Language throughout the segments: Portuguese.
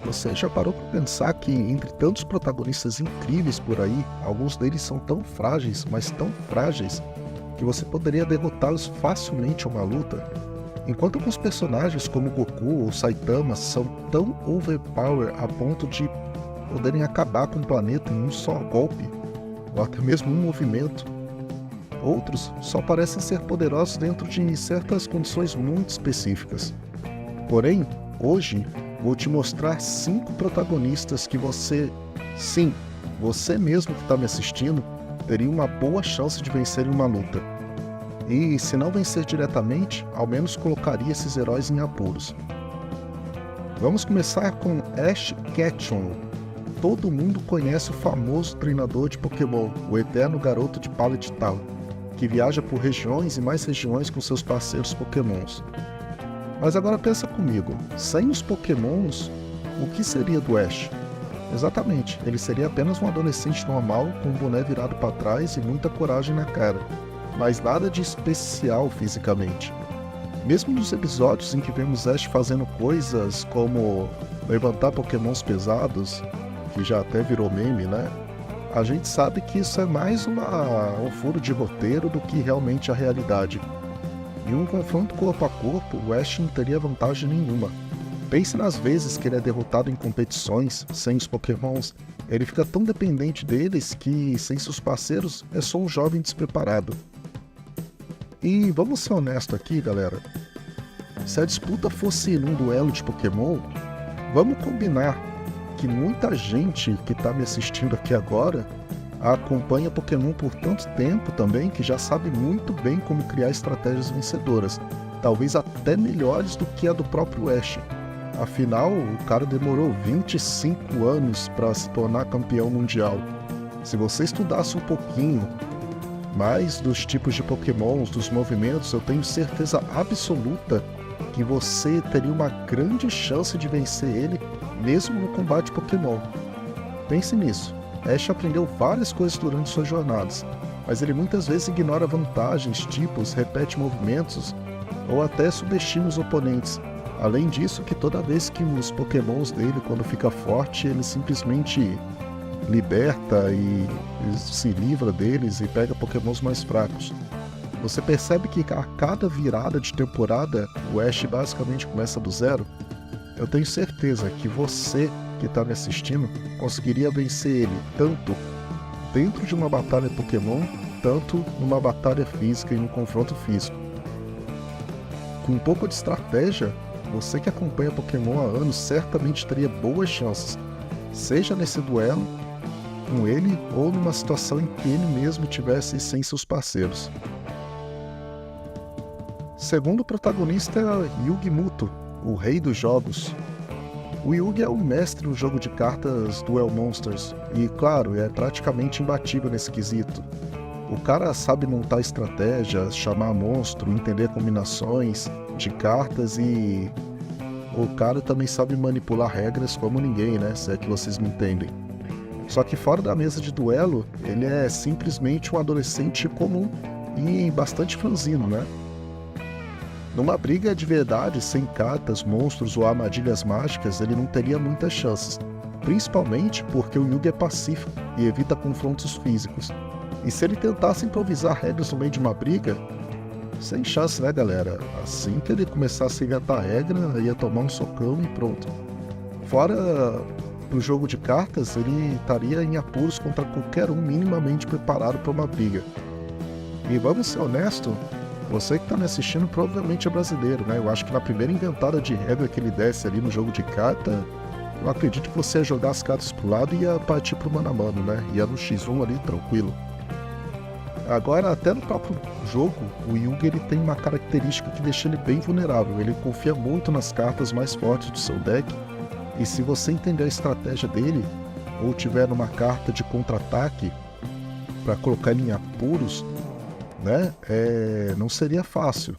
Você já parou para pensar que entre tantos protagonistas incríveis por aí, alguns deles são tão frágeis, mas tão frágeis, que você poderia derrotá-los facilmente em uma luta? Enquanto alguns personagens como Goku ou Saitama são tão overpower a ponto de poderem acabar com o planeta em um só golpe, ou até mesmo um movimento, outros só parecem ser poderosos dentro de certas condições muito específicas. Porém, hoje vou te mostrar 5 protagonistas que sim, você mesmo que está me assistindo, teria uma boa chance de vencer em uma luta. E se não vencer diretamente, ao menos colocaria esses heróis em apuros. Vamos começar com Ash Ketchum. Todo mundo conhece o famoso treinador de Pokémon, o eterno garoto de Pallet Town, que viaja por regiões e mais regiões com seus parceiros Pokémons. Mas agora pensa comigo, sem os Pokémons, o que seria do Ash? Exatamente, ele seria apenas um adolescente normal, com um boné virado para trás e muita coragem na cara, mas nada de especial fisicamente. Mesmo nos episódios em que vemos Ash fazendo coisas como levantar Pokémons pesados, que já até virou meme, né? A gente sabe que isso é mais um furo de roteiro do que realmente a realidade. Em um confronto corpo a corpo, o Ash não teria vantagem nenhuma. Pense nas vezes que ele é derrotado em competições, sem os Pokémons, ele fica tão dependente deles que, sem seus parceiros, é só um jovem despreparado. E vamos ser honestos aqui, galera. Se a disputa fosse num duelo de Pokémon, vamos combinar que muita gente que está me assistindo aqui agora acompanha Pokémon por tanto tempo também que já sabe muito bem como criar estratégias vencedoras, talvez até melhores do que a do próprio Ash. Afinal, o cara demorou 25 anos para se tornar campeão mundial. Se você estudasse um pouquinho mais dos tipos de Pokémons, dos movimentos, eu tenho certeza absoluta que você teria uma grande chance de vencer ele, mesmo no combate Pokémon. Pense nisso. Ash aprendeu várias coisas durante suas jornadas, mas ele muitas vezes ignora vantagens, tipos, repete movimentos ou até subestima os oponentes. Além disso, que toda vez que os Pokémons dele, quando fica forte, ele simplesmente liberta e se livra deles e pega Pokémons mais fracos. Você percebe que a cada virada de temporada, o Ash basicamente começa do zero? Eu tenho certeza que você que está me assistindo conseguiria vencer ele tanto dentro de uma batalha Pokémon, tanto numa batalha física e num confronto físico. Com um pouco de estratégia, você que acompanha Pokémon há anos certamente teria boas chances, seja nesse duelo com ele ou numa situação em que ele mesmo estivesse sem seus parceiros. Segundo protagonista é Yugi Muto, o rei dos jogos. O Yugi é o mestre no jogo de cartas Duel Monsters e, claro, é praticamente imbatível nesse quesito. O cara sabe montar estratégias, chamar monstro, entender combinações de cartas e o cara também sabe manipular regras como ninguém, né? Se é que vocês me entendem. Só que fora da mesa de duelo, ele é simplesmente um adolescente comum e bastante franzino, né? Numa briga de verdade, sem cartas, monstros ou armadilhas mágicas, ele não teria muitas chances, principalmente porque o Yugi é pacífico e evita confrontos físicos. E se ele tentasse improvisar regras no meio de uma briga, sem chance, né, galera? Assim que ele começasse a inventar regra, ia tomar um socão e pronto. Fora pro jogo de cartas, ele estaria em apuros contra qualquer um minimamente preparado para uma briga. E vamos ser honestos, você que está me assistindo provavelmente é brasileiro, né? Eu acho que na primeira inventada de regra que ele desse ali no jogo de carta, eu acredito que você ia jogar as cartas pro lado e ia partir pro mano a mano, né? Ia no X1 ali, tranquilo. Agora, até no próprio jogo, o Yugi ele tem uma característica que deixa ele bem vulnerável. Ele confia muito nas cartas mais fortes do seu deck, e se você entender a estratégia dele, ou tiver uma carta de contra-ataque para colocar ele em apuros, né, não seria fácil.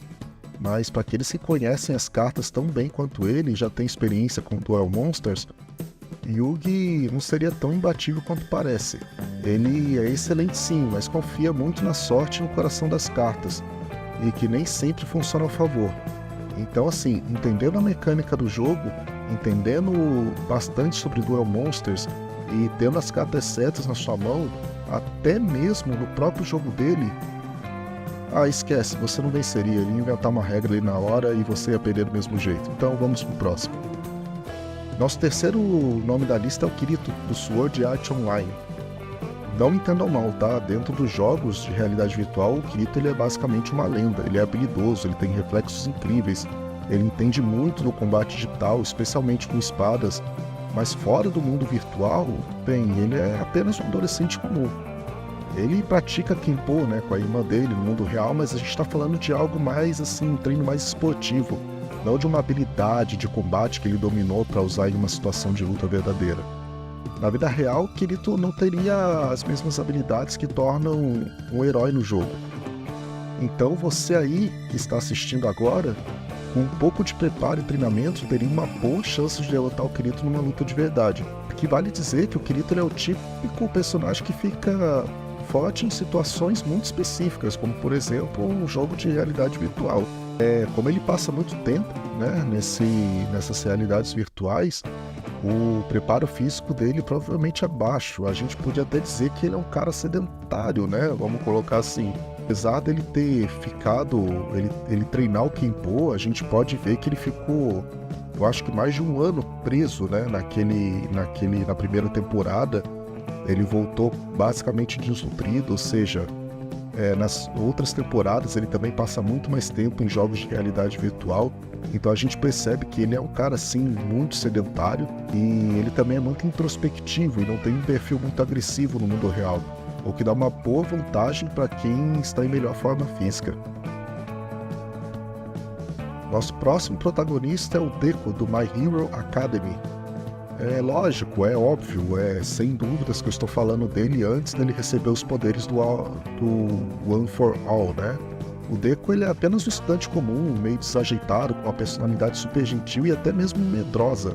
Mas para aqueles que conhecem as cartas tão bem quanto ele e já tem experiência com Duel Monsters, Yugi não seria tão imbatível quanto parece. Ele é excelente sim, mas confia muito na sorte e no coração das cartas, e que nem sempre funciona a favor. Então assim, entendendo a mecânica do jogo, entendendo bastante sobre Duel Monsters e tendo as cartas certas na sua mão, até mesmo no próprio jogo dele, esquece, você não venceria, ele ia inventar uma regra ali na hora e você ia perder do mesmo jeito. Então vamos pro próximo. Nosso terceiro nome da lista é o Kirito, do Sword Art Online. Não me entendam mal, tá? Dentro dos jogos de realidade virtual, o Kirito ele é basicamente uma lenda. Ele é habilidoso, ele tem reflexos incríveis, ele entende muito do combate digital, especialmente com espadas, mas fora do mundo virtual, bem, ele é apenas um adolescente comum. Ele pratica Kenpo, né, com a irmã dele no mundo real, mas a gente está falando de algo mais assim, um treino mais esportivo, não de uma habilidade de combate que ele dominou para usar em uma situação de luta verdadeira. Na vida real, Kirito não teria as mesmas habilidades que tornam um herói no jogo. Então você aí, que está assistindo agora, com um pouco de preparo e treinamento, teria uma boa chance de derrotar o Kirito numa luta de verdade. Aqui vale dizer que o Kirito ele é o típico personagem que fica forte em situações muito específicas, como por exemplo um jogo de realidade virtual. Como ele passa muito tempo, né, nessas realidades virtuais, o preparo físico dele provavelmente é baixo. A gente podia até dizer que ele é um cara sedentário, né? Vamos colocar assim. Apesar dele ter ficado, ele treinar o Kenpo, a gente pode ver que ele ficou, eu acho que mais de um ano preso, né? Na primeira temporada, ele voltou basicamente desnutrido, ou seja, nas outras temporadas ele também passa muito mais tempo em jogos de realidade virtual. Então a gente percebe que ele é um cara assim muito sedentário e ele também é muito introspectivo e não tem um perfil muito agressivo no mundo real, o que dá uma boa vantagem para quem está em melhor forma física. Nosso próximo protagonista é o Deku do My Hero Academy. É lógico, é óbvio, sem dúvidas que eu estou falando dele antes dele receber os poderes do One for All, né? O Deku ele é apenas um estudante comum, meio desajeitado, com uma personalidade super gentil e até mesmo medrosa.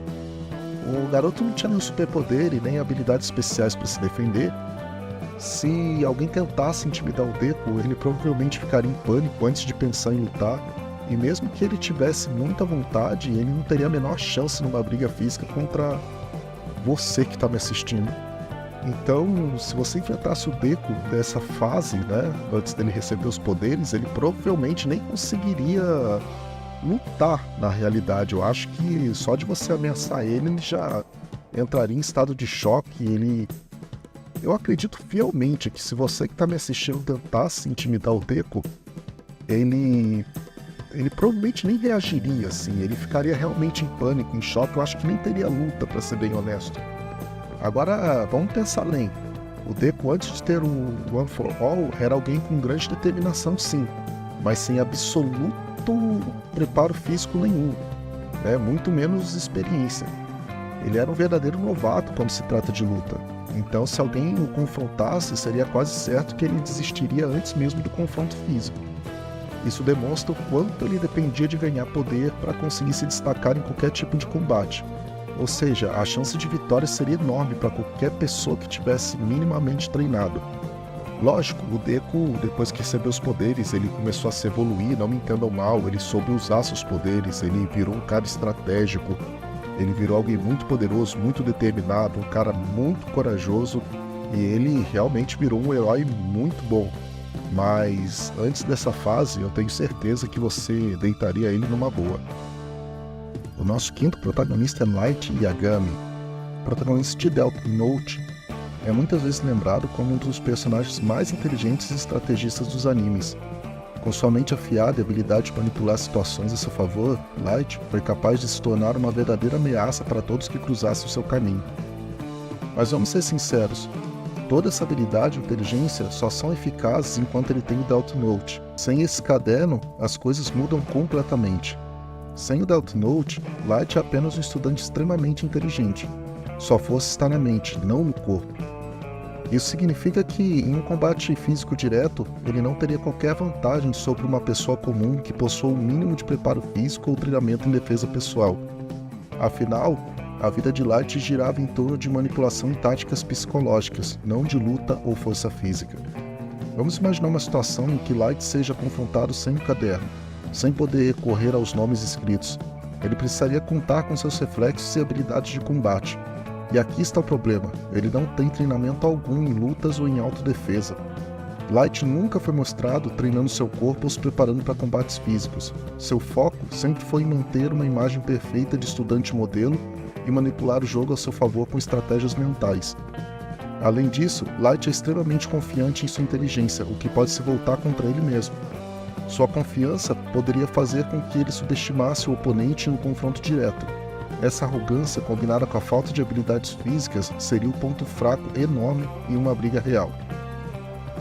O garoto não tinha nenhum superpoder e nem habilidades especiais para se defender. Se alguém tentasse intimidar o Deku, ele provavelmente ficaria em pânico antes de pensar em lutar, e mesmo que ele tivesse muita vontade, ele não teria a menor chance numa briga física contra você que está me assistindo. Então, se você enfrentasse o Deku dessa fase, né, antes dele receber os poderes, ele provavelmente nem conseguiria lutar na realidade. Eu acho que só de você ameaçar ele já entraria em estado de choque. Eu acredito fielmente que se você que está me assistindo tentasse intimidar o Deku, ele provavelmente nem reagiria assim, ele ficaria realmente em pânico, em choque. Eu acho que nem teria luta, para ser bem honesto. Agora, vamos pensar além. O Deku, antes de ter o One for All, era alguém com grande determinação, sim, mas sem absoluto preparo físico nenhum, né? Muito menos experiência. Ele era um verdadeiro novato quando se trata de luta. Então, se alguém o confrontasse, seria quase certo que ele desistiria antes mesmo do confronto físico. Isso demonstra o quanto ele dependia de ganhar poder para conseguir se destacar em qualquer tipo de combate. Ou seja, a chance de vitória seria enorme para qualquer pessoa que tivesse minimamente treinado. Lógico, o Deku, depois que recebeu os poderes, ele começou a se evoluir, não me entendam mal, ele soube usar seus poderes, ele virou um cara estratégico, ele virou alguém muito poderoso, muito determinado, um cara muito corajoso, e ele realmente virou um herói muito bom. Mas antes dessa fase, eu tenho certeza que você deitaria ele numa boa. O nosso quinto protagonista é Light Yagami, protagonista de Death Note. É muitas vezes lembrado como um dos personagens mais inteligentes e estrategistas dos animes. Com sua mente afiada e habilidade de manipular situações a seu favor, Light foi capaz de se tornar uma verdadeira ameaça para todos que cruzassem o seu caminho. Mas vamos ser sinceros, toda essa habilidade e inteligência só são eficazes enquanto ele tem o Death Note. Sem esse caderno, as coisas mudam completamente. Sem o Death Note, Light é apenas um estudante extremamente inteligente. Sua força está na mente, não no corpo. Isso significa que, em um combate físico direto, ele não teria qualquer vantagem sobre uma pessoa comum que possua um mínimo de preparo físico ou treinamento em defesa pessoal. Afinal, a vida de Light girava em torno de manipulação e táticas psicológicas, não de luta ou força física. Vamos imaginar uma situação em que Light seja confrontado sem o caderno, sem poder recorrer aos nomes escritos. Ele precisaria contar com seus reflexos e habilidades de combate. E aqui está o problema, ele não tem treinamento algum em lutas ou em autodefesa. Light nunca foi mostrado treinando seu corpo ou se preparando para combates físicos. Seu foco sempre foi em manter uma imagem perfeita de estudante modelo e manipular o jogo a seu favor com estratégias mentais. Além disso, Light é extremamente confiante em sua inteligência, o que pode se voltar contra ele mesmo. Sua confiança poderia fazer com que ele subestimasse o oponente em um confronto direto. Essa arrogância, combinada com a falta de habilidades físicas, seria um ponto fraco enorme em uma briga real.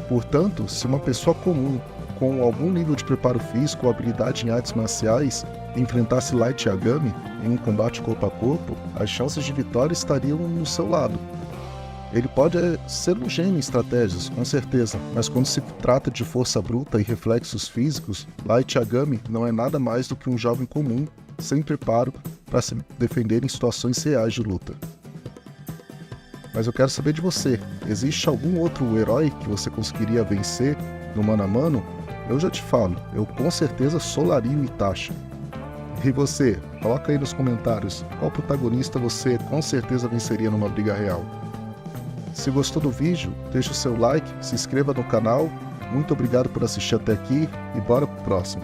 Portanto, se uma pessoa comum, com algum nível de preparo físico ou habilidade em artes marciais, enfrentasse Light Yagami em um combate corpo a corpo, as chances de vitória estariam no seu lado. Ele pode ser um gênio em estratégias, com certeza, mas quando se trata de força bruta e reflexos físicos, Light Yagami não é nada mais do que um jovem comum, sem preparo para se defender em situações reais de luta. Mas eu quero saber de você, existe algum outro herói que você conseguiria vencer no mano a mano? Eu já te falo, eu com certeza solaria o Itachi. E você, coloca aí nos comentários qual protagonista você com certeza venceria numa briga real. Se gostou do vídeo, deixe o seu like, se inscreva no canal, muito obrigado por assistir até aqui e bora pro próximo.